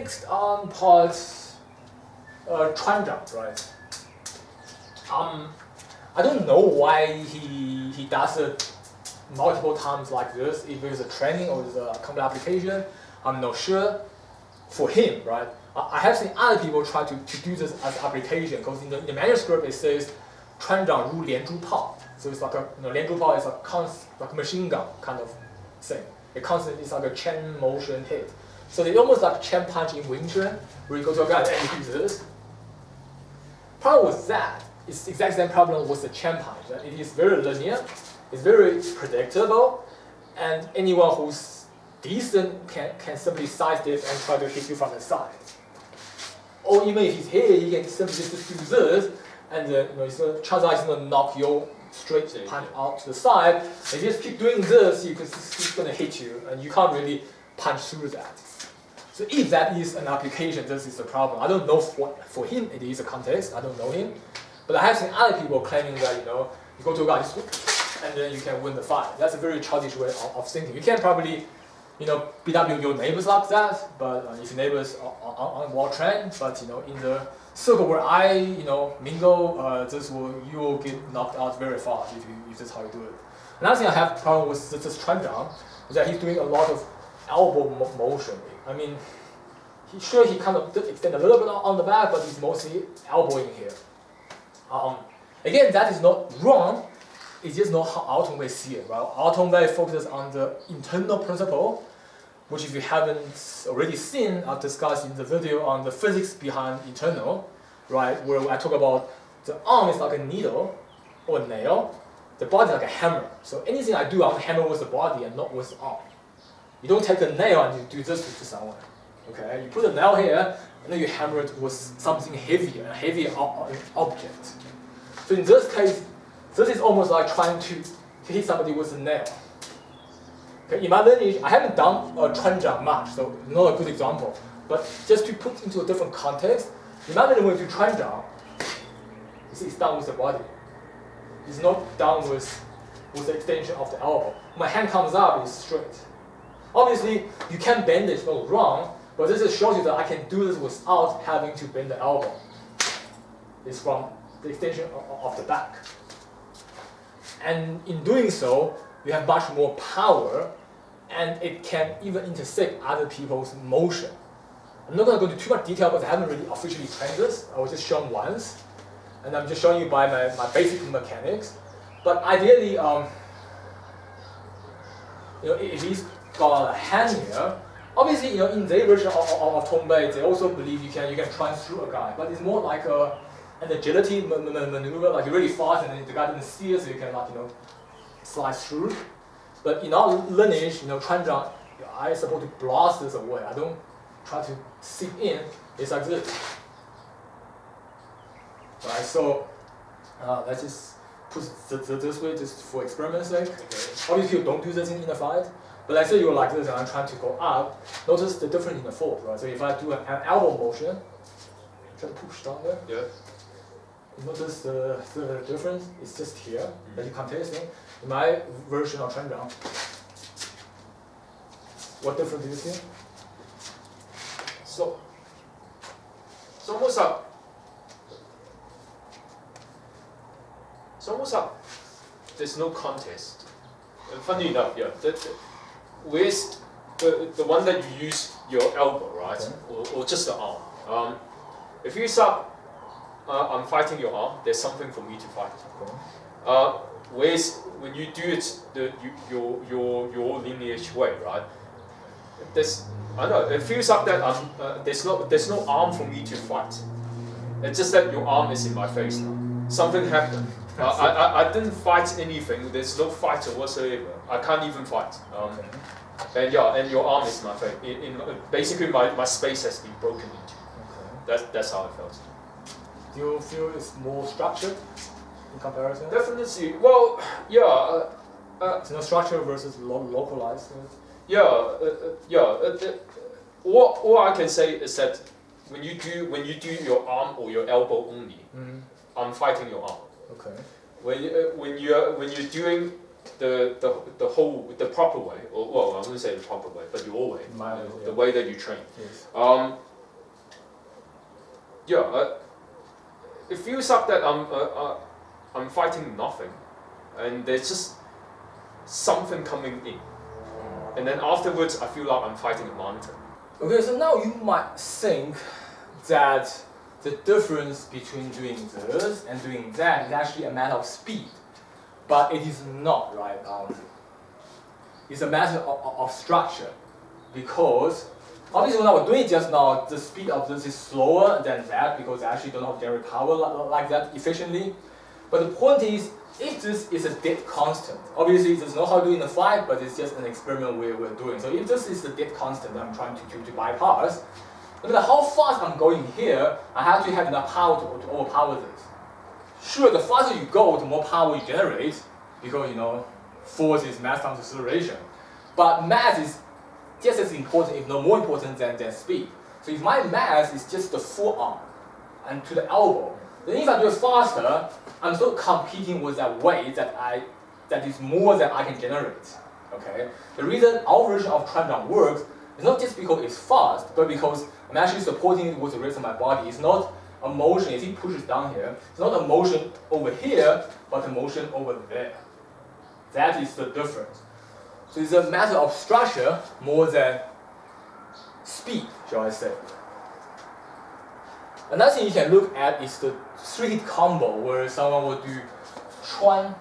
fixed arm part, Chuanzhang, right? I don't know why he does it multiple times like this. If it's a training or it's a complete application, I'm not sure. For him, right? I have seen other people try to do this as application because in the manuscript it says 船长如连珠炮, so it's like a 连珠炮 is like a machine gun kind of thing. It constantly is like a chain motion hit. So they almost like chain punch in Wing Chun, where you go to a guy and you do this. Problem with that is the exact same problem with the chain punch. Right? It is very linear, it's very predictable, and anyone who's decent can simply sidestep and try to hit you from the side. Or even if he's here, he can simply just do this, and chances are he's going to knock your straight punch out to the side. If you just keep doing this, he's going to hit you, and you can't really punch through that. So if that is an application, this is the problem. I don't know what for him it is a context. I don't know him, but I have seen other people claiming that you go to a guy and then you can win the fight. That's a very childish way of thinking. You can probably beat up your neighbors like that, but if your neighbors are well trained, but in the circle where I mingle, you will get knocked out very fast if that's how you do it. Another thing I have problem with this Chuanzhang is that he's doing a lot of elbow motion. I mean, he kind of did extend a little bit on the back, but he's mostly elbowing here. Again, that is not wrong. It's just not how Tongbei see it, right? Tongbei focuses on the internal principle, which if you haven't already seen, I've discussed in the video on the physics behind internal, right? Where I talk about the arm is like a needle or a nail, the body is like a hammer. So anything I do, I'm hammer with the body and not with the arm. You don't take a nail and you do this to someone, okay? You put a nail here, and then you hammer it with something heavier, a heavier object. So in this case, this is almost like trying to hit somebody with a nail. Okay, in my lineage, I haven't done a Chuanzhang much, so not a good example. But just to put into a different context, in my lineage when you do Chuanzhang, you see it's done with the body. It's not done with the extension of the elbow. My hand comes up, it's straight. Obviously, you can bend it, no wrong, but this just shows you that I can do this without having to bend the elbow. It's from the extension of the back. And in doing so, you have much more power, and it can even intersect other people's motion. I'm not going to go into too much detail because I haven't really officially trained this. I was just shown once, and I'm just showing you by my basic mechanics. But ideally, if he's got a hand here, obviously, in their version of Tongbei, they also believe you can trance through a guy, but it's more like an agility maneuver, like you're really fast and then the guy doesn't see it, so you can slice through. But in our lineage, Chuanzhang, I'm supposed to blast this away. I don't try to sink in. It's like this. Right, so let's just put it this way, just for experiment's sake. Okay. Obviously, you don't do this in a fight. But let's say you're like this and I'm trying to go up. Notice the difference in the force, right? So if I do an elbow motion, try to push down there. Yeah. You notice the difference? It's just here that you can't taste it. In my version of Chuanzhang, what difference do you see? So it's almost like there's no contest. And funny enough, yeah, where's the one that you use your elbow, right, okay, or just the arm. If you start, I'm fighting your arm. There's something for me to fight. Okay. Whereas when you do it your lineage way, right? I don't know. It feels like that there's no arm for me to fight. It's just that your arm is in my face now. Something happened. I didn't fight anything. There's no fighter whatsoever. I can't even fight. And your arm is in my face. Basically, my space has been broken into. Okay. That's how I felt. Do you feel it's more structured in comparison? Definitely. Well, yeah. So structure versus localized. All I can say is that when you do your arm or your elbow only, I'm fighting your arm. Okay. When you're doing the proper way, or well, I wouldn't say the proper way, but your way, the way that you train. Yes. Yeah, it feels like that I'm fighting nothing, and there's just something coming in, and then afterwards I feel like I'm fighting a mountain. Okay, so now you might think that the difference between doing this and doing that is actually a matter of speed, but it is not, right? It's a matter of structure, because obviously when I was doing it just now, the speed of this is slower than that because I actually don't know how to generate power like that efficiently. But the point is, if this is a dead constant, obviously there's no how to do in the fight, but it's just an experiment we're doing. So if this is the dead constant I'm trying to bypass, no matter how fast I'm going here, I have to have enough power to overpower this. Sure, the faster you go, the more power you generate, because force is mass times acceleration. But mass is just as important, if not more important than speed. So if my mass is just the forearm and to the elbow, then if I do it faster, I'm still competing with that weight that is more than I can generate. Okay? The reason our version of TriEssence works is not just because it's fast, but because I'm actually supporting it with the rest of my body. It's not a motion, if he pushes down here, it's not a motion over here, but a motion over there. That is the difference. So it's a matter of structure more than speed, shall I say. Another thing you can look at is the 3-hit combo, where someone will do chuan,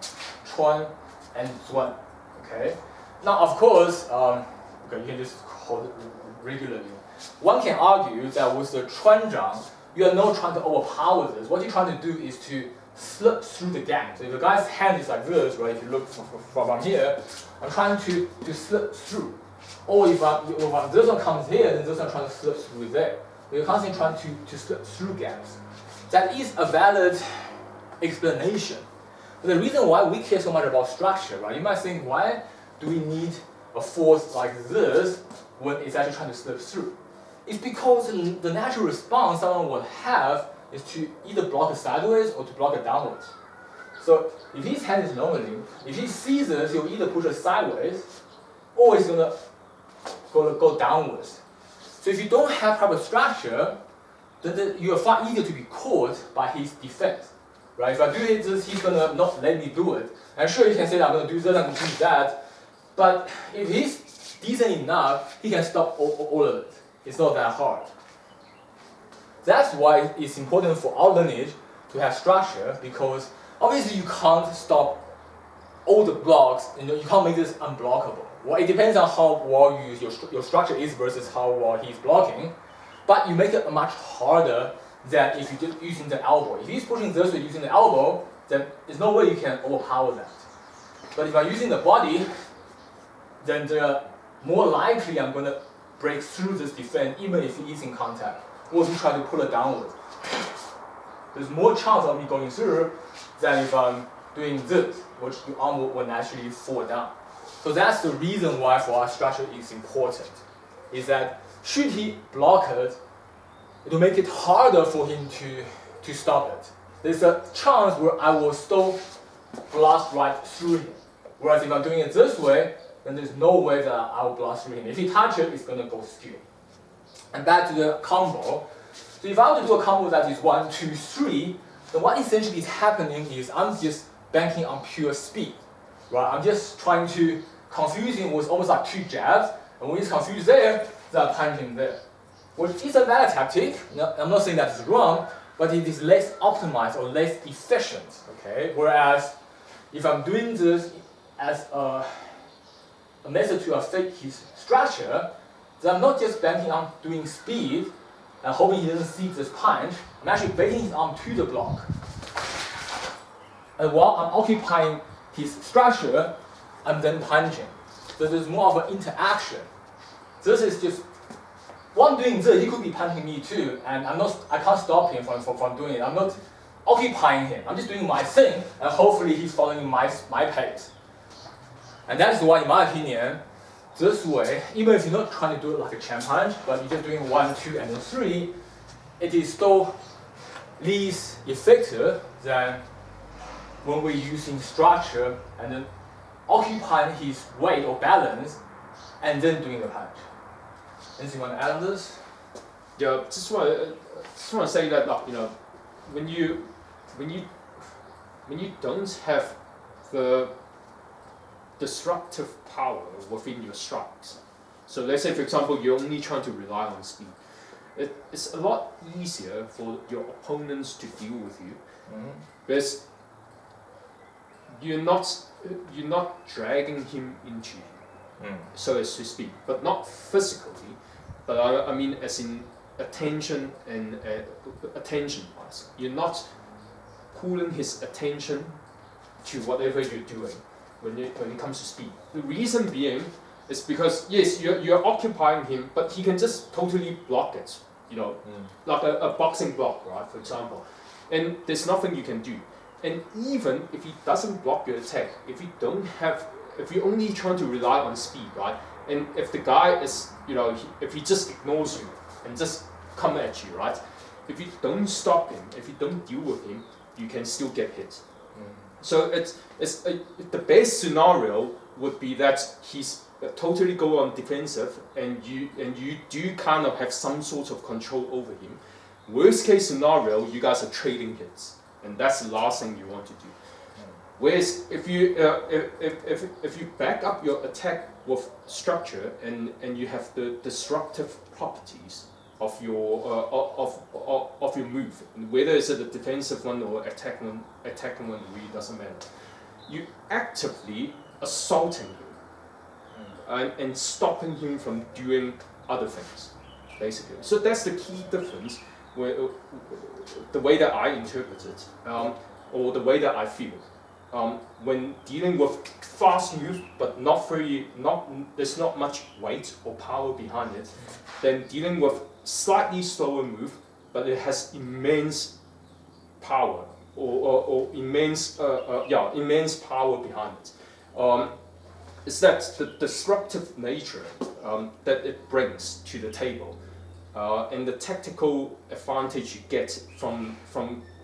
chuan, and zuan. Okay. Now, of course, okay, you can just hold it regularly. One can argue that with the chuan zhang, you are not trying to overpower this. What you're trying to do is to slip through the gap. So if the guy's hand is like this, right? If you look from here, I'm trying to slip through. Or if this one comes here, then this one trying to slip through there. We're constantly trying to slip through gaps. That is a valid explanation. But the reason why we care so much about structure, right? You might think, why do we need a force like this when it's actually trying to slip through? It's because the natural response someone will have is to either block it sideways or to block it downwards. So if his hand is lonely, if he sees this, he'll either push it sideways or he's gonna go downwards. So if you don't have proper structure, then you are far easier to be caught by his defense. Right? If I do this, he's gonna not let me do it. And sure, he can say that I'm gonna do this, I'm gonna do that. But if he's decent enough, he can stop all of it. It's not that hard. That's why it's important for our lineage to have structure, because obviously you can't stop all the blocks, you can't make this unblockable. Well, it depends on how well your structure is versus how well he's blocking, but you make it much harder than if you're just using the elbow. If he's pushing this way using the elbow, then there's no way you can overpower that. But if I'm using the body, then more likely I'm going to break through this defense even if he is in contact, or if you try to pull it downward. There's more chance of me going through than if I'm doing this, which your arm will naturally fall down. So that's the reason why for our structure is important, is that should he block it, it will make it harder for him to stop it. There's a chance where I will still blast right through him. Whereas if I'm doing it this way, then there's no way that I will blast through him. If he touches it, it's going to go skew. And back to the combo. So if I were to do a combo that is 1, 2, 3, then what essentially is happening is I'm just banking on pure speed. Right? I'm just trying to confuse him with almost like 2 jabs, and when he's confused there, then I punch him there. Which is a valid tactic. No, I'm not saying that it's wrong, but it is less optimized or less efficient. Okay? Whereas if I'm doing this as a method to affect his structure, then I'm not just banking on doing speed and hoping he doesn't see this punch. I'm actually baiting his arm to the block. And while I'm occupying his structure, I'm then punching. So there's more of an interaction. This is just, while I'm doing this, he could be punching me too, and I can't stop him from doing it. I'm not occupying him. I'm just doing my thing, and hopefully he's following my pace. And that is why, in my opinion, this way, even if you're not trying to do it like a chain punch, but you're just doing 1, 2, and then 3, it is still less effective than when we're using structure and then occupying his weight or balance and then doing the punch. Anything you want to add on this? Yeah, just want to say that when you don't have the disruptive power within your strikes. So let's say, for example, you're only trying to rely on speed. It's a lot easier for your opponents to deal with you, because you're not dragging him into you, so as to speak, but not physically, but I mean as in attention and attention-wise. You're not pulling his attention to whatever you're doing when it comes to speed. The reason being is because yes, you're occupying him, but he can just totally block it. Like a boxing block, right? For example, and there's nothing you can do. And even if he doesn't block your attack, if you're only trying to rely on speed, right? And if the guy is, if he just ignores you and just come at you, right? If you don't stop him, if you don't deal with him, you can still get hit. So the best scenario would be that he's totally go on defensive, and you do kind of have some sort of control over him. Worst case scenario, you guys are trading hits, and that's the last thing you want to do. Whereas if you back up your attack with structure and you have the disruptive properties of your of your move, whether it's a defensive one or attacking one, really doesn't matter. You actively assaulting him and stopping him from doing other things, basically. So that's the key difference, the way that I interpret it, or the way that I feel. When dealing with fast move, but there's not much weight or power behind it, then dealing with slightly slower move, but it has immense power or immense power behind it. Is that the disruptive nature that it brings to the table, and the tactical advantage you get from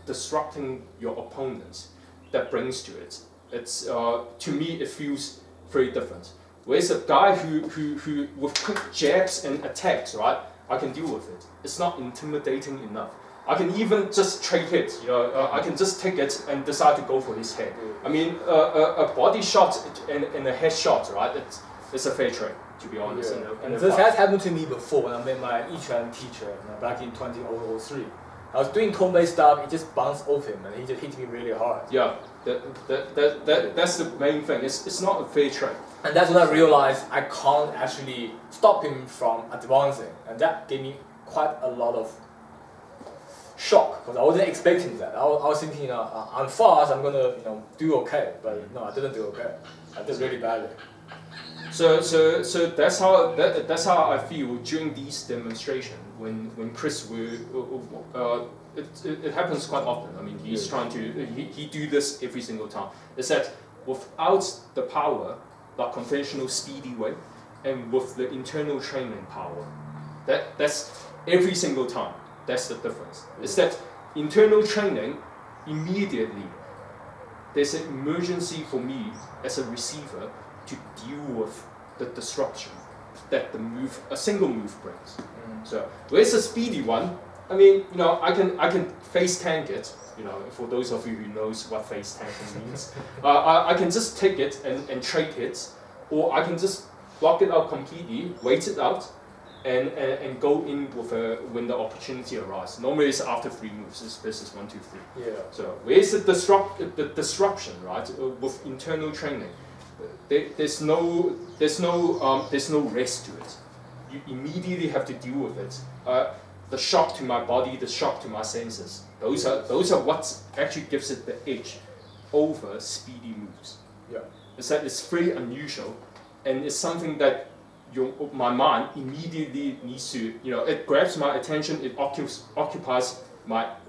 disrupting your opponents that brings to it. It's to me it feels very different. Whereas a guy who with quick jabs and attacks, right, I can deal with it. It's not intimidating enough. I can even just trade hit. I can just take it and decide to go for his head. I mean, a body shot and a head shot, right? It's a fair trade, to be honest. And this has happened to me before when I met my Yichuan teacher back in 2003. I was doing Tongbei stuff, it just bounced off him and he just hit me really hard. Yeah, that's the main thing. It's not a fair trade. And that's when I realized I can't actually stop him from advancing, and that gave me quite a lot of shock because I wasn't expecting that. I was thinking, I'm fast, I'm gonna do okay, but no, I didn't do okay. I did really badly. So that's how I feel during these demonstrations when Chris it happens quite often. I mean, he's trying to he do this every single time. Is that without the power, like conventional speedy way, and with the internal training power, that's every single time. That's the difference. Is that internal training immediately there's an emergency for me as a receiver to deal with the disruption that a single move brings. So where's a speedy one? I mean, I can face tank it. For those of you who knows what face tanking means, I can just take it and trade hits, or I can just block it out completely, wait it out, and go in with when the opportunity arises. Normally it's after 3 moves. This is 1, 2, 3. Yeah. So where's the disruption, right? With internal training, there's no rest to it. You immediately have to deal with it. The shock to my body, the shock to my senses. Those are what actually gives it the edge over speedy moves. Yeah. It's very unusual, and it's something that my mind immediately needs to, it grabs my attention, it occupies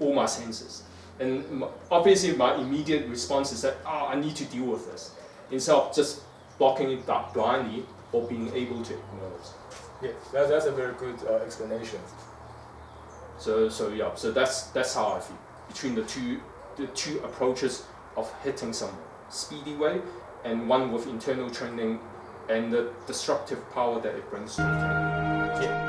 all my senses. And obviously my immediate response is that, I need to deal with this, instead of just blocking it blindly or being able to ignore it. Yeah, that's a very good explanation. So that's how I feel between the two approaches of hitting someone, speedy way and one with internal training and the disruptive power that it brings to the table. Yeah.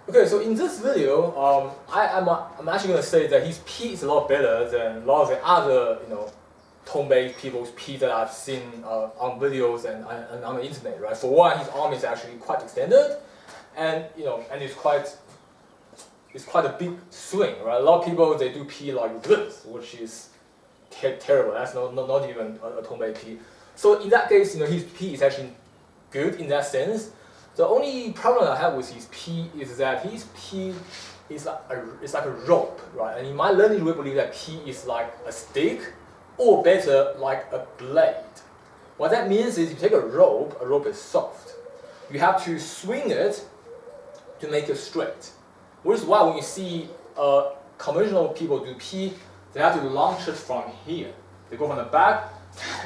Okay, so in this video, I'm actually going to say that his P is a lot better than a lot of the other, Tongbei people's P that I've seen on videos and on the internet, right? For one, his arm is actually quite extended, and and it's quite a big swing, right? A lot of people they do P like this, which is terrible. That's not even a Tongbei P. So in that case, his P is actually good in that sense. The only problem I have with his P is that his P is like a rope, right? And in my learning, we believe that P is like a stick, or better, like a blade. What that means is you take a rope is soft. You have to swing it to make it straight. Which is why when you see conventional people do P, they have to launch it from here. They go from the back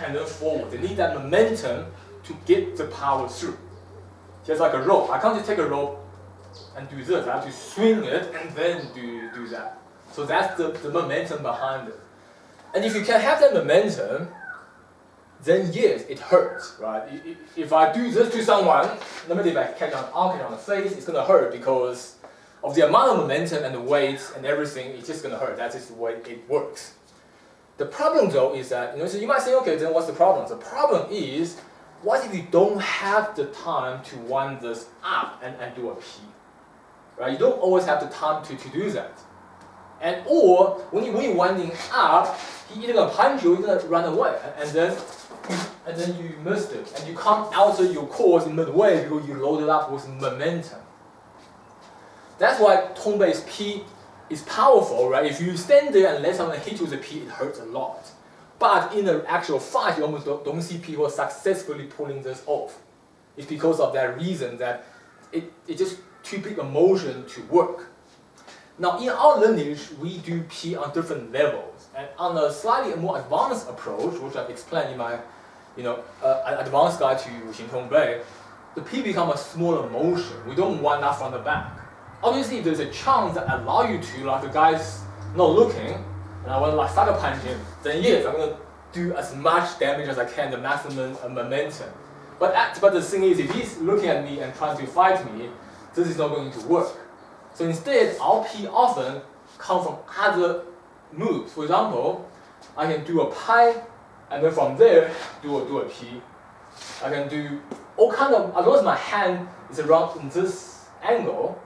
and then forward. They need that momentum to get the power through. Just like a rope. I can't just take a rope and do this. I have to swing it and then do that. So that's the momentum behind it. And if you can have that momentum, then yes, it hurts, right? If I do this to someone, no matter if I catch on the face, it's gonna hurt because of the amount of momentum and the weight and everything, it's just gonna hurt. That's just the way it works. The problem though is that, so you might say, okay, then what's the problem? The problem is, what if you don't have the time to wind this up and do a P? Right? You don't always have the time to do that. And or when you're winding up, he either gonna punch you, or he's gonna run away, and then you missed it, and you can't alter your course in midway because you loaded up with momentum. That's why Tongbei's P is powerful, right? If you stand there and let someone hit you with a P, it hurts a lot. But in the actual fight, you almost don't see people successfully pulling this off. It's because of that reason that it's just too big a motion to work. Now, in our lineage, we do P on different levels, and on a slightly more advanced approach, which I've explained in my, advanced guide to Wuxing Tongbei, the P becomes a smaller motion. We don't wind up from the back. Obviously, if there's a chance that allow you to, like the guy's not looking, and I want to sucker punch him, then yes, I'm gonna do as much damage as I can, the maximum momentum. But the thing is, if he's looking at me and trying to fight me, this is not going to work. So instead, our P often come from other moves. For example, I can do a pi, and then from there, do a P. I can do all kind of, as long as my hand is around in this angle,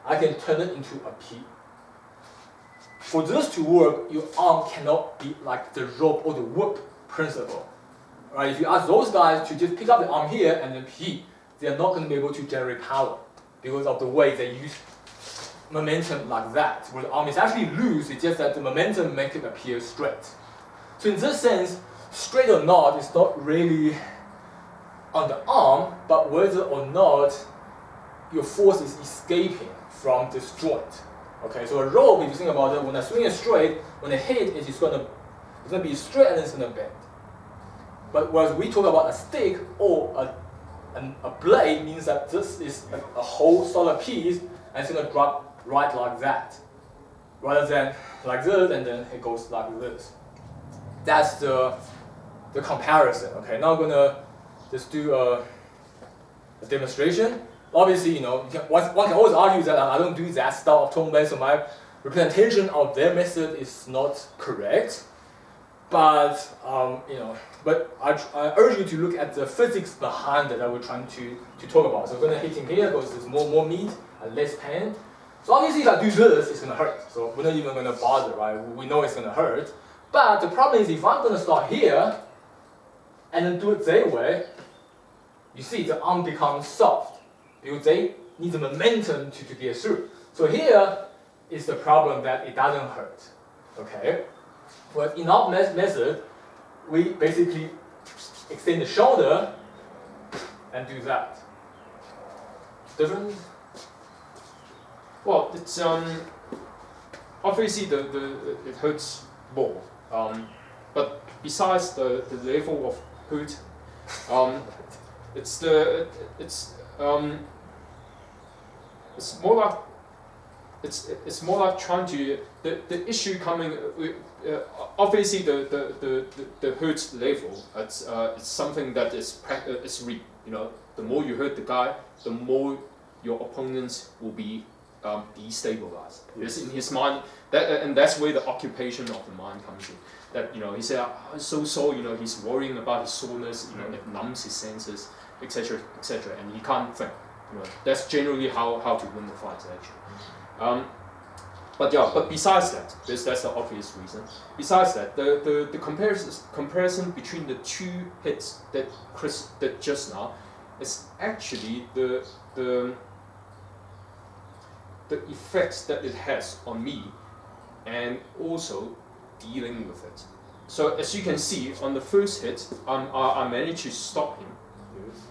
I can turn it into a P. For this to work, your arm cannot be like the rope or the whip principle. Right? If you ask those guys to just pick up the arm here and then P, they are not going to be able to generate power because of the way they use momentum like that. Where the arm is actually loose, it's just that the momentum makes it appear straight. So in this sense, straight or not is not really on the arm, but whether or not your force is escaping from this joint. Okay, so a rope, if you think about it, when I swing it straight, when I hit, it's gonna be straight and it's gonna bend. But whereas we talk about a stick or a blade, means that this is a whole solid piece and it's gonna drop right like that, rather than like this and then it goes like this. That's the comparison. Okay, now I'm gonna just do a demonstration. Obviously, one can always argue that I don't do that style of Tongbei, so my representation of their method is not correct. But but I urge you to look at the physics behind it that we're trying to talk about. So we're gonna hit him here because there's more meat and less pain. So obviously, if I do this, it's gonna hurt. So we're not even gonna bother, right? We know it's gonna hurt. But the problem is, if I'm gonna start here and then do it their way, you see the arm becomes soft because they need the momentum to get through. So here is the problem that it doesn't hurt. Okay. But in our method, we basically extend the shoulder and do that. Different? Well, it's obviously it hurts more. But besides the level of hurt, it's more like trying to the issue coming. Obviously, the hurt level. It's something that is real. The more you hurt the guy, the more your opponents will be destabilized. Because in his mind, and that's where the occupation of the mind comes in. That he said, I'm so sore. He's worrying about his soreness. It numbs his senses, etc., etc., and he can't think. That's generally how to win the fights actually. But besides that, because that's the obvious reason. Besides that, the comparison between the two hits that Chris did just now is actually the effects that it has on me, and also dealing with it. So as you can see on the first hit, I managed to stop him,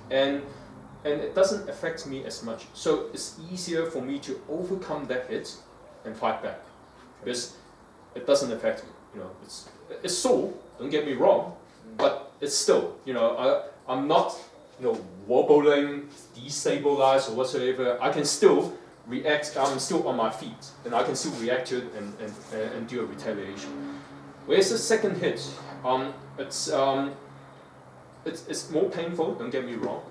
and it doesn't affect me as much. So it's easier for me to overcome that hit and fight back, because it doesn't affect me. It's sore. Don't get me wrong, but it's still, I'm not, wobbling, destabilized or whatsoever. I can still react. I'm still on my feet, and I can still react to it and do a retaliation. Whereas the second hit, it's more painful. Don't get me wrong,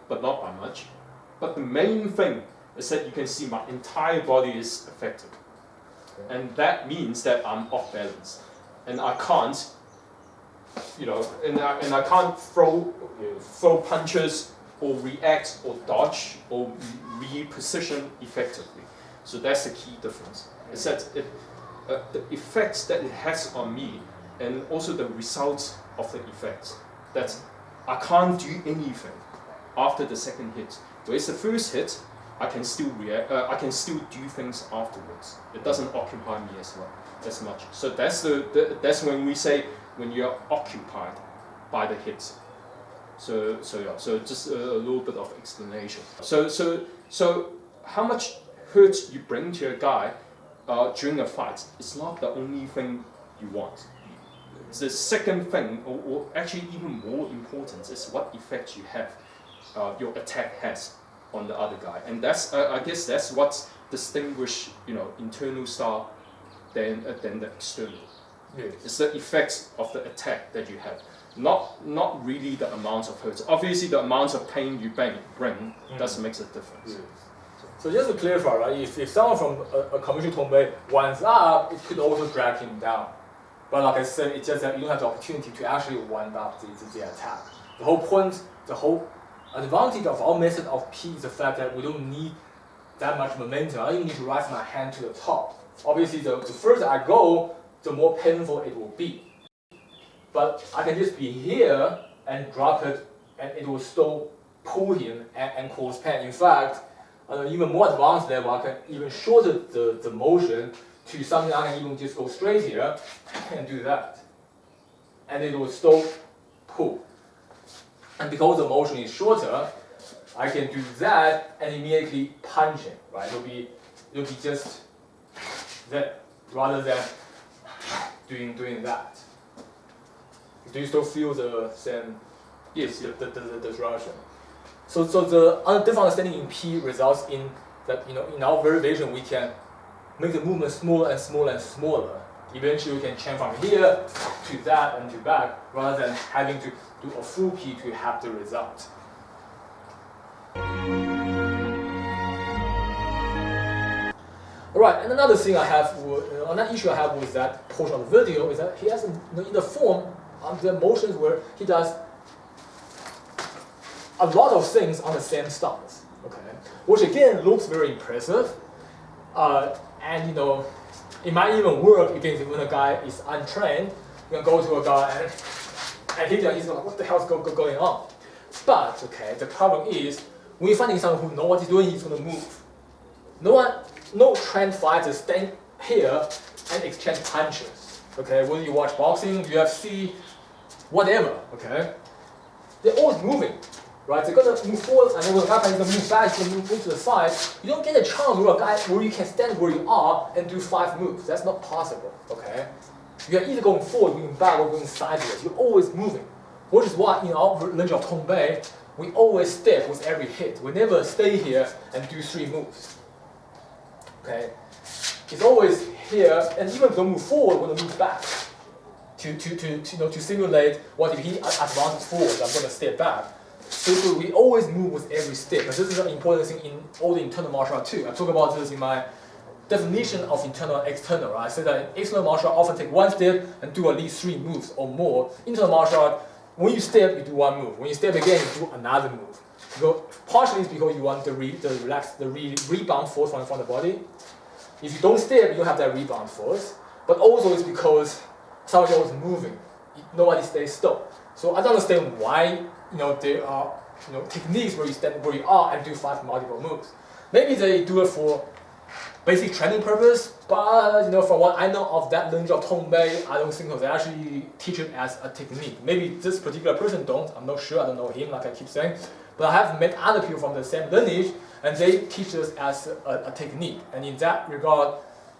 but not by much. But the main thing is that you can see my entire body is affected, and that means that I'm off balance, and I can't, and I can't throw punches or react or dodge or reposition effectively. So that's the key difference. It's that the effects that it has on me, and also the results of the effects, that I can't do anything after the second hit. Whereas the first hit, I can still react. I can still do things afterwards. It doesn't occupy me as much. So that's when we say when you're occupied by the hit. So just a little bit of explanation. So how much hurt you bring to a guy during a fight is not the only thing you want. The second thing, or actually even more important, is what effect you have, your attack has on the other guy, and that's I guess that's what distinguishes internal style than the external. Yes. It's the effects of the attack that you have, not really the amount of hurt. Obviously, the amount of pain you bring does make a difference. Yes. So just to clarify, right? If someone from a conventional Tongbei winds up, it could also drag him down. But like I said, it's just that you don't have the opportunity to actually wind up the attack. The whole point, the whole advantage of our method of P is the fact that we don't need that much momentum. I only need to raise my hand to the top. Obviously, the further I go, the more painful it will be. But I can just be here and drop it, and it will still pull him and cause pain. In fact, on an even more advanced level, I can even shorten the motion to something I can even just go straight here and do that. And it will still pull. And because the motion is shorter, I can do that and immediately punch him, right? It'll be just that rather than doing that. Do you still feel the same? Yes. The disruption. So the different understanding in P results in that in our variation we can make the movement smaller and smaller and smaller. Eventually we can change from here to that and to back rather than having to do a full P to have the result. Alright, and another thing I have, another issue I have with that portion of the video is that he has in the form the motions where he does a lot of things on the same stance, okay, which again looks very impressive, and it might even work against when a guy is untrained. You can go to a guy and he's like, what the hell's going on? But okay, the problem is when you're finding someone who knows what he's doing, he's going to move. No trained fighter stand here and exchange punches. Okay, when you watch boxing, UFC, whatever. Okay, they're always moving. Right, they're gonna move forward, and then when the guy is gonna move back, he's gonna move to the side. You don't get a chance where you can stand where you are and do 5 moves. That's not possible. Okay, you're either going forward, going back, or going sideways. You're always moving, which is why in our lineage of Tongbei, we always step with every hit. We never stay here and do 3 moves. Okay, it's always here, and even if we move forward, we're gonna move back to simulate what if he advances forward. I'm gonna step back. So we always move with every step. And this is an important thing in all the internal martial art too. I talk about this in my definition of internal and external. Right? I say that external martial art often take one step and do at least 3 moves or more. Internal martial art, when you step, you do 1 move. When you step again, you do another move. Partially it's because you want the rebound force from the body. If you don't step, you don't have that rebound force. But also it's because somebody else is moving. Nobody stays still. So I don't understand why there are techniques where you stand where you are and do 5 multiple moves. Maybe they do it for basic training purpose, but from what I know of that lineage of Tongbei, I don't think so. They actually teach it as a technique. Maybe this particular person don't. I'm not sure. I don't know him, like I keep saying. But I have met other people from the same lineage, and they teach us as a technique. And in that regard,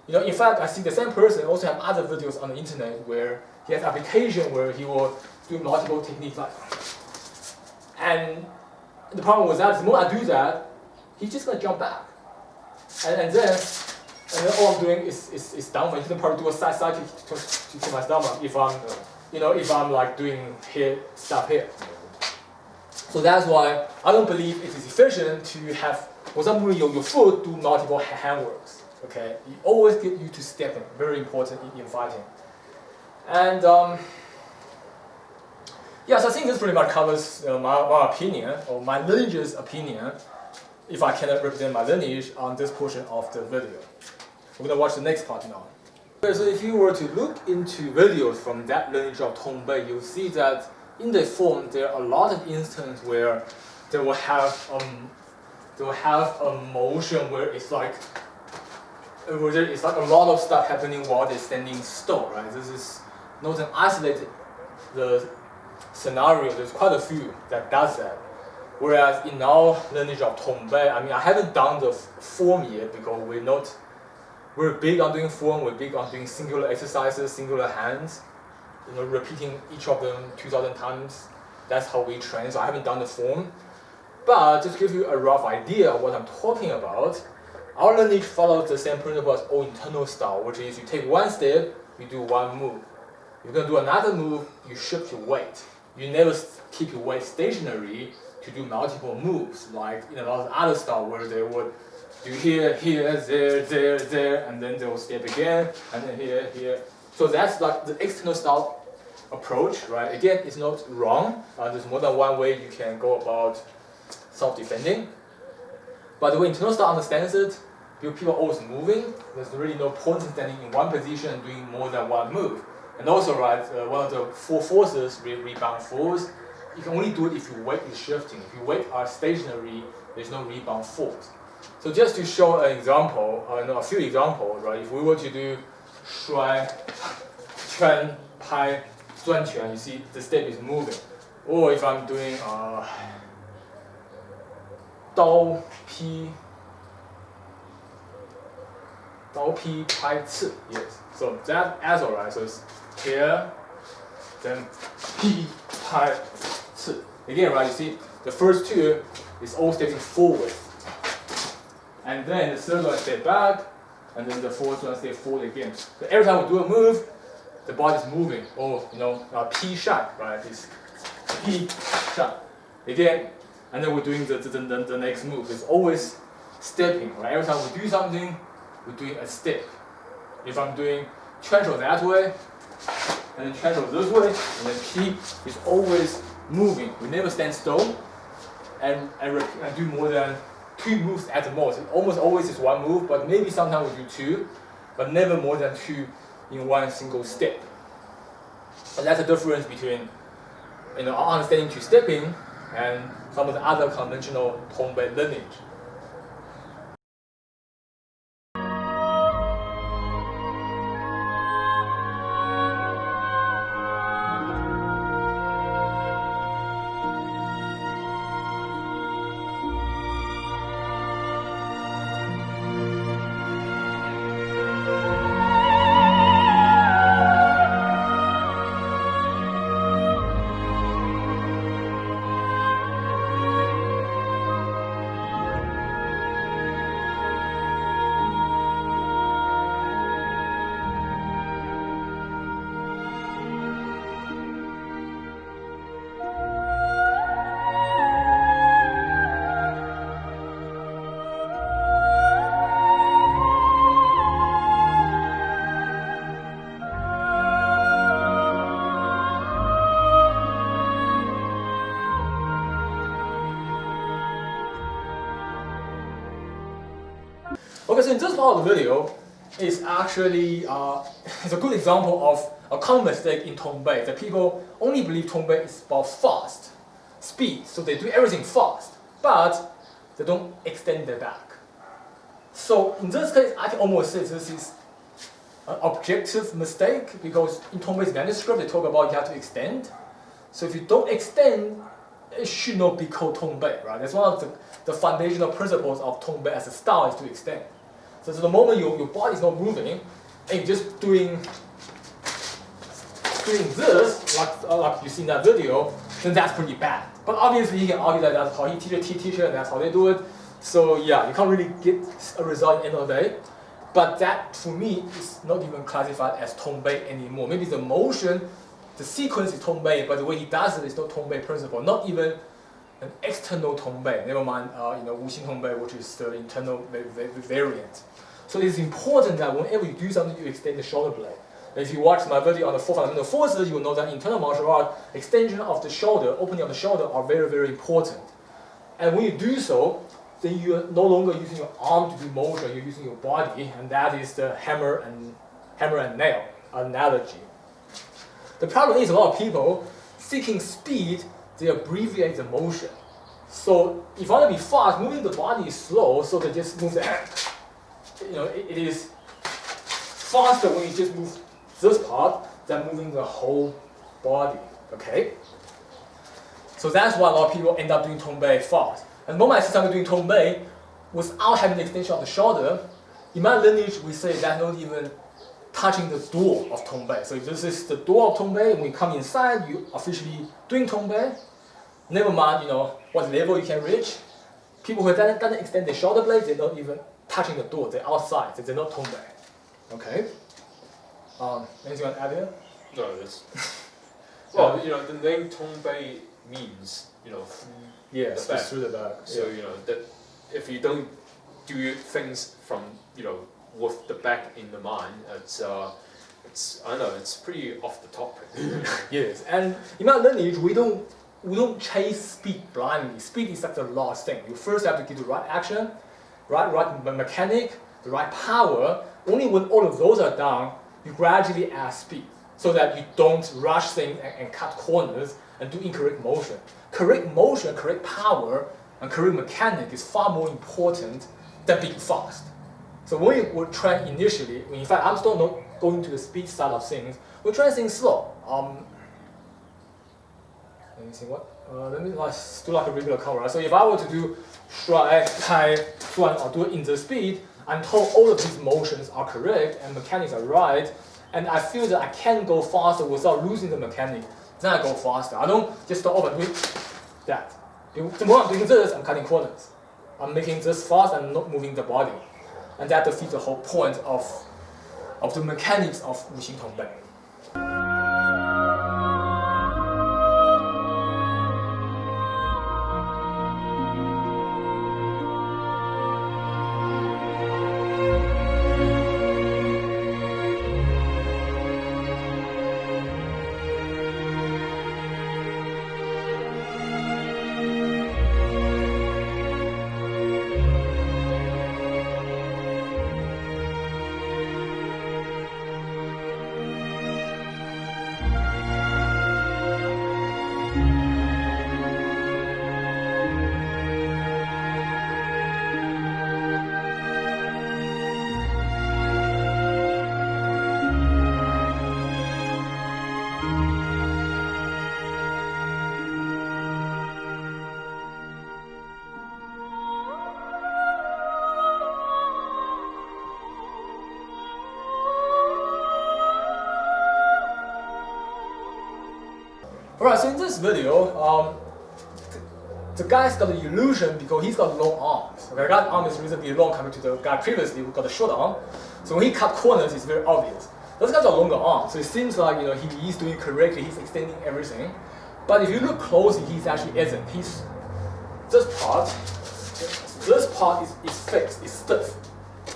in fact, I see the same person also have other videos on the internet where he has application where he will do multiple techniques like. And the problem with that is the more I do that, he's just gonna jump back. And then all I'm doing is downward. He can probably do a side kick to my stomach if I'm like doing here stuff here. So that's why I don't believe it is efficient to have, for example, your foot do multiple handworks. Okay, you always get you to stepping. Very important in fighting. And yeah, so I think this pretty much covers my opinion or my lineage's opinion. If I cannot represent my lineage on this portion of the video. We're gonna watch the next part now. So if you were to look into videos from that lineage of Tongbei, you'll see that in the form there are a lot of instances where they will have a motion where it's like a lot of stuff happening while they're standing still, right? This is not an isolated scenario. There's quite a few that does that. Whereas in our lineage of Tongbei, I haven't done the form yet because we're big on doing form, we're big on doing singular exercises, singular hands, repeating each of them 2,000 times. That's how we train, so I haven't done the form. But just to give you a rough idea of what I'm talking about, our lineage follows the same principle as all internal style, which is you take 1 step, you do 1 move. You're going to do another move, you shift your weight. You never keep your weight stationary to do multiple moves, like in a lot of other style where they would do here, there, and then they will step again, and then here. So that's like the external style approach, right? Again, it's not wrong. There's more than one way you can go about self-defending. But the way internal style understands it, people are always moving. There's really no point in standing in one position and doing more than 1 move. And also, right, one of the 4 forces, rebound force, you can only do it if your weight is shifting. If your weight are stationary, there's no rebound force. So just to show an example, a few examples, right? If we were to do 摔、圈、拍、转拳, you see the step is moving. Or if I'm doing 刀劈拍刺, yes. So that as well, right? So it's here, then 劈拍刺. Again, right? You see the first 2 is all stepping forward, and then the third one step back, and then the fourth one step forward again. So every time we do a move, the body is moving. Or 劈扇, right? It's 劈扇 again, and then we're doing the next move. It's always stepping, right? Every time we do something, we're doing a step. If I'm doing 圈手 that way, and then 圈手 this way, and then 劈 is always moving. We never stand still and do more than 2 moves at the most. It almost always is 1 move, but maybe sometimes we do 2, but never more than 2 in 1 single step. And that's the difference between our understanding to stepping and some of the other conventional Tongbei lineage. part of the video is actually it's a good example of a common mistake in Tongbei, that people only believe Tongbei is about fast, speed, so they do everything fast, but they don't extend their back. So in this case, I can almost say this is an objective mistake, because in Tongbei's manuscript they talk about you have to extend. So if you don't extend, it should not be called Tongbei, right? That's one of the foundational principles of Tongbei as a style, is to extend. So the moment your body is not moving, and you're just doing this, like you see in that video, then that's pretty bad. But obviously you can argue that that's how he teaches and that's how they do it. So yeah, you can't really get a result at the end of the day. But that, for me, is not even classified as Tongbei anymore. Maybe the motion, the sequence is Tongbei, but the way he does it is not Tongbei principle. Not even an external Tongbei. Never mind, Wuxing Tongbei, which is the internal variant. So it's important that whenever you do something, you extend the shoulder blade. If you watch my video on the 4 fundamental forces, you will know that internal martial art, extension of the shoulder, opening of the shoulder are very, very important. And when you do so, then you're no longer using your arm to do motion, you're using your body, and that is the hammer and nail analogy. The problem is a lot of people seeking speed, they abbreviate the motion. So if you want to be fast, moving the body is slow, so they just move the hand. It is faster when you just move this part than moving the whole body. Okay? So that's why a lot of people end up doing Tongbei fast. And the moment I see someone doing Tongbei without having the extension of the shoulder, in my lineage we say that's not even touching the door of Tongbei. So if this is the door of Tongbei, when you come inside, you officially doing Tongbei. Never mind, what level you can reach. People who doesn't extend their shoulder blades, they're not even touching the door. They're outside. They're not Tongbei. Okay. Anything you want to add here? No, that's. Well, the name Tongbei means, yes, the back. through the back. So that if you don't do things from with the back in the mind, it's I don't know, it's pretty off the topic. Yes, and in my lineage, we don't chase speed blindly. Speed is like the last thing. You first have to get the right action, right mechanic, the right power. Only when all of those are done, you gradually add speed, so that you don't rush things and cut corners and do incorrect motion. Correct motion, correct power, and correct mechanic is far more important than being fast. So when we were trained initially, in fact, I'm still not going to the speed side of things. We're trying things slow. Let me see what. Let me do like a regular cover. Right? So if I were to do strike, tai, chuan, or do it in the speed, I'm told all of these motions are correct and mechanics are right, and I feel that I can go faster without losing the mechanic. Then I go faster. I don't just start off and do that. The more I'm doing this, I'm cutting corners. I'm making this fast and not moving the body. And that defeats the whole point of the mechanics of Wuxing Tongbei. Alright, so in this video, the guy's got the illusion because he's got long arms. Okay, the guy's arm is reasonably long compared to the guy previously who got a short arm. So when he cut corners, it's very obvious. Those guys are longer arms, so it seems like he is doing correctly, he's extending everything. But if you look closely, he's actually isn't. This part is fixed, it's stiff.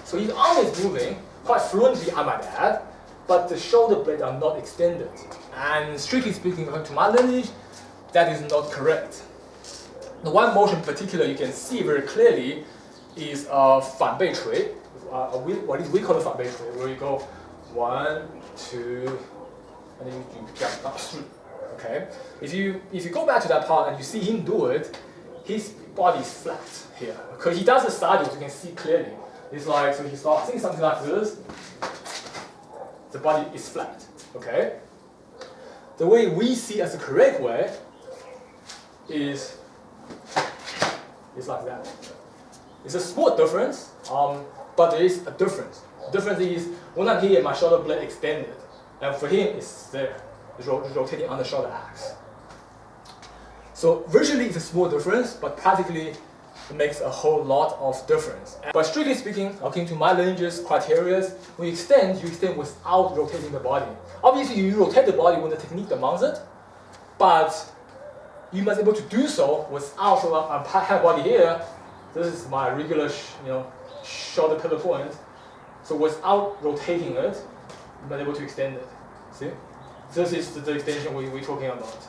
So his arm is moving quite fluently, I might add, but the shoulder blades are not extended. And strictly speaking, according to my lineage, that is not correct. The one motion in particular you can see very clearly is Fan Bei Cui, what we call the front base where you go 1, 2, and then you jump up. Okay. If you go back to that part and you see him do it, his body is flat here because he does the studies. You can see clearly. It's like so he starts saying something like this. The body is flat. Okay. The way we see as the correct way is like that. It's a small difference, but there is a difference. The difference is when I'm here, my shoulder blade extended, and for him, it's there. It's rotating on the shoulder axe. So visually, it's a small difference, but practically, it makes a whole lot of difference. But strictly speaking, according to my lineages criteria, when you extend without rotating the body. Obviously, you rotate the body when the technique demands it, but you must be able to do so without. So I have body here. This is my regular, shoulder pillar point. So without rotating it, you must be able to extend it. See, this is the extension we're talking about.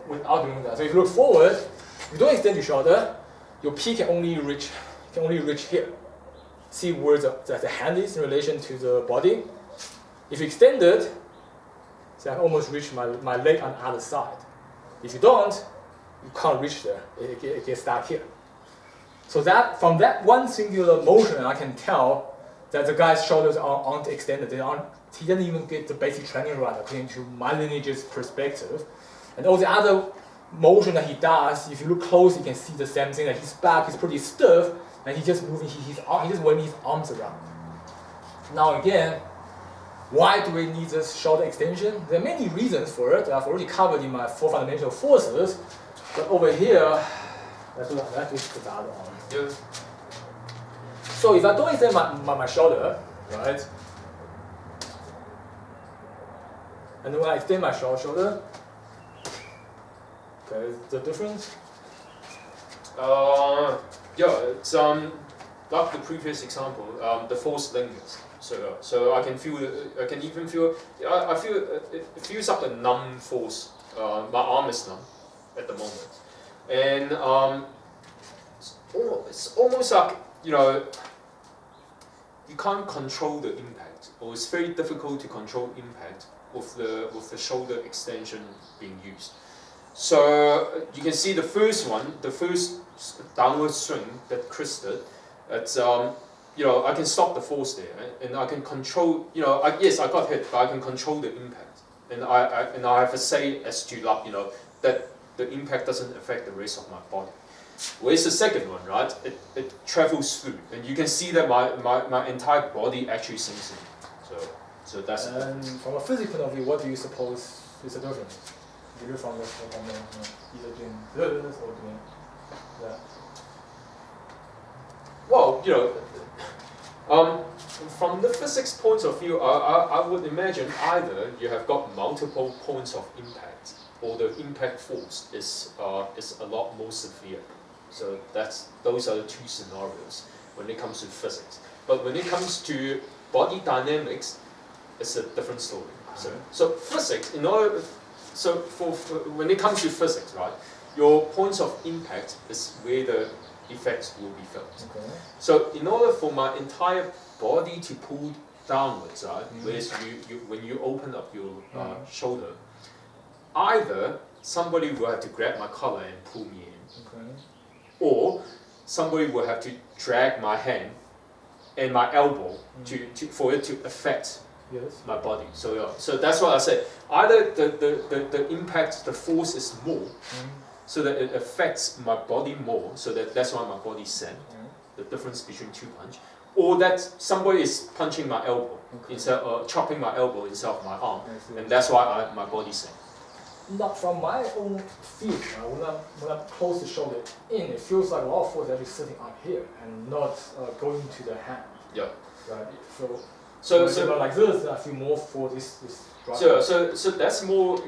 Without doing that, so if you look forward, if you don't extend your shoulder, your peak can only reach here. See where the hand is in relation to the body. If you extend it, see I can almost reach my leg on the other side. If you don't, you can't reach there. It gets stuck here. So that from that one singular motion, I can tell that the guy's shoulders aren't extended. He doesn't even get the basic training right according to my lineage's perspective. And all the other motion that he does, if you look close, you can see the same thing. That his back is pretty stiff, and he's just moving he's just waving his arms around. Now again, why do we need this shoulder extension? There are many reasons for it. I've already covered in my 4 fundamental forces. But over here, let's do the other arm. Yeah. So if I don't extend my shoulder, right? And then when I extend my shoulder, okay, the difference? Yeah, it's like the previous example, the force linkers. So I can feel, I feel it feels like a numb force. My arm is numb at the moment, and it's almost like you can't control the impact, or it's very difficult to control impact with the shoulder extension being used. So you can see the first downward swing that Chris did. It's I can stop the force there, right? And I can control. Yes, I got hit, but I can control the impact, and I have a say as to that the impact doesn't affect the rest of my body. Whereas the second one, right? It travels through, and you can see that my entire body actually sinks in. So that's. And from a physical point of view, what do you suppose is the difference? Either from either doing this or doing that. Well, from the physics point of view, I would imagine either you have got multiple points of impact, or the impact force is a lot more severe. So those are the two scenarios when it comes to physics. But when it comes to body dynamics, it's a different story. So physics, when it comes to physics, right, your points of impact is where the effects will be felt. Okay. So in order for my entire body to pull downwards, right, whereas when you open up your shoulder, either somebody will have to grab my collar and pull me in, or somebody will have to drag my hand and my elbow for it to affect my body. So that's what I said. Either the impact, the force is more, so that it affects my body more, so that's why my body sent. The difference between two punch, or that somebody is punching my elbow instead, chopping my elbow instead of my arm, and that's why my body sent. Not from my own feel. When I'm close to shoulder in, it feels like a lot of force actually sitting up here and not going to the hand. Yeah. Right. So like this, I feel more for this. So that's more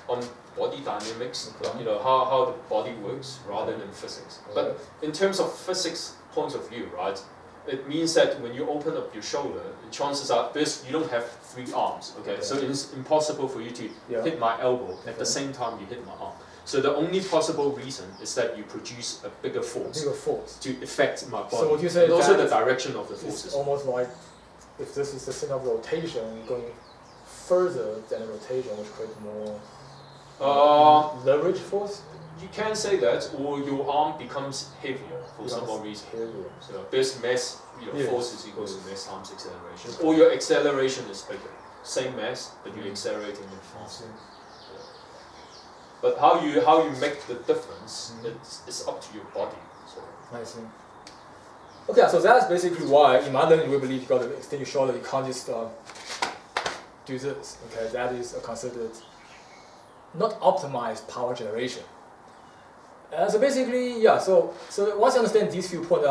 on body dynamics, how the body works rather than physics. But in terms of physics point of view, right, it means that when you open up your shoulder, the chances are you don't have 3 arms. Okay, so it's impossible for you to hit my elbow at the same time you hit my arm. So the only possible reason is that you produce a bigger force to affect my body. So would you say and also that the direction of the forces. It's almost like if this is the center of rotation going further than the rotation, which creates more leverage force? You can say that, or your arm becomes heavier for some odd reason. So this mass, force is equal to mass times acceleration. Or your acceleration is bigger. Same mass, but you're accelerating it faster. But how you make the difference, it's up to your body. So. I see. Okay, so that's basically why in my learning we believe you got to extend your shoulder. You can't just do this. Okay, that is considered not optimized power generation. So basically, yeah. So once you understand these few points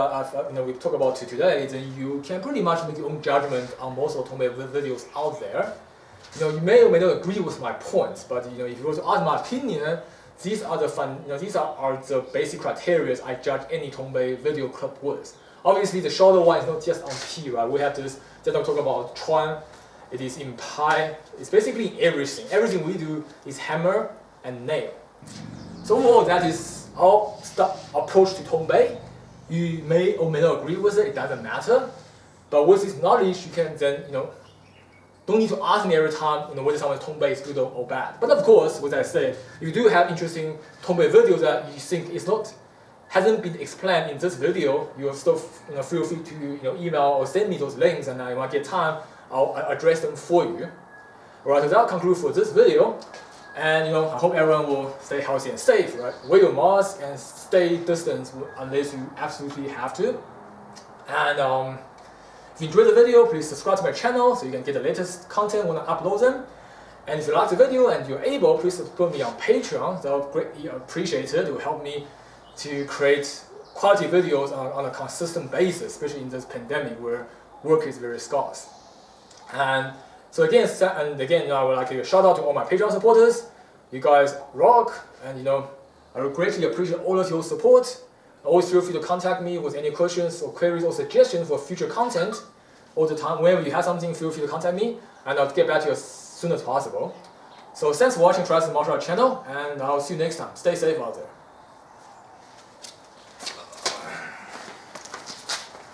we talk about today, then you can pretty much make your own judgment on most of Tongbei videos out there. You may or may not agree with my points, but if you were to ask my opinion, these are the basic criteria I judge any Tongbei video clip with. Obviously, the shorter one is not just on P, right? We have this. Then I'll talk about Chuan. It is in Pi. It's basically everything. Everything we do is hammer and nail. So overall, that is our approach to Tongbei. You may or may not agree with it. It doesn't matter. But with this knowledge, you can then don't need to ask me every time whether someone's Tongbei is good or bad. But of course, as I said, if you do have interesting Tongbei videos that you think hasn't been explained in this video, you'll still feel free to email or send me those links, and when I get time, I'll address them for you. Alright, so that'll conclude for this video. And I hope everyone will stay healthy and safe, right? Wear your mask and stay distant unless you absolutely have to. And if you enjoyed the video, please subscribe to my channel so you can get the latest content when I upload them. And if you like the video and you're able, please support me on Patreon. That would greatly appreciate it. It will help me to create quality videos on a consistent basis, especially in this pandemic where work is very scarce. And so again, I would like to give a shout out to all my Patreon supporters. You guys rock, and I would greatly appreciate all of your support. Always feel free to contact me with any questions or queries or suggestions for future content. All the time, whenever you have something, feel free to contact me, and I'll get back to you as soon as possible. So thanks for watching TriEssence Martial Arts channel, and I'll see you next time. Stay safe out there.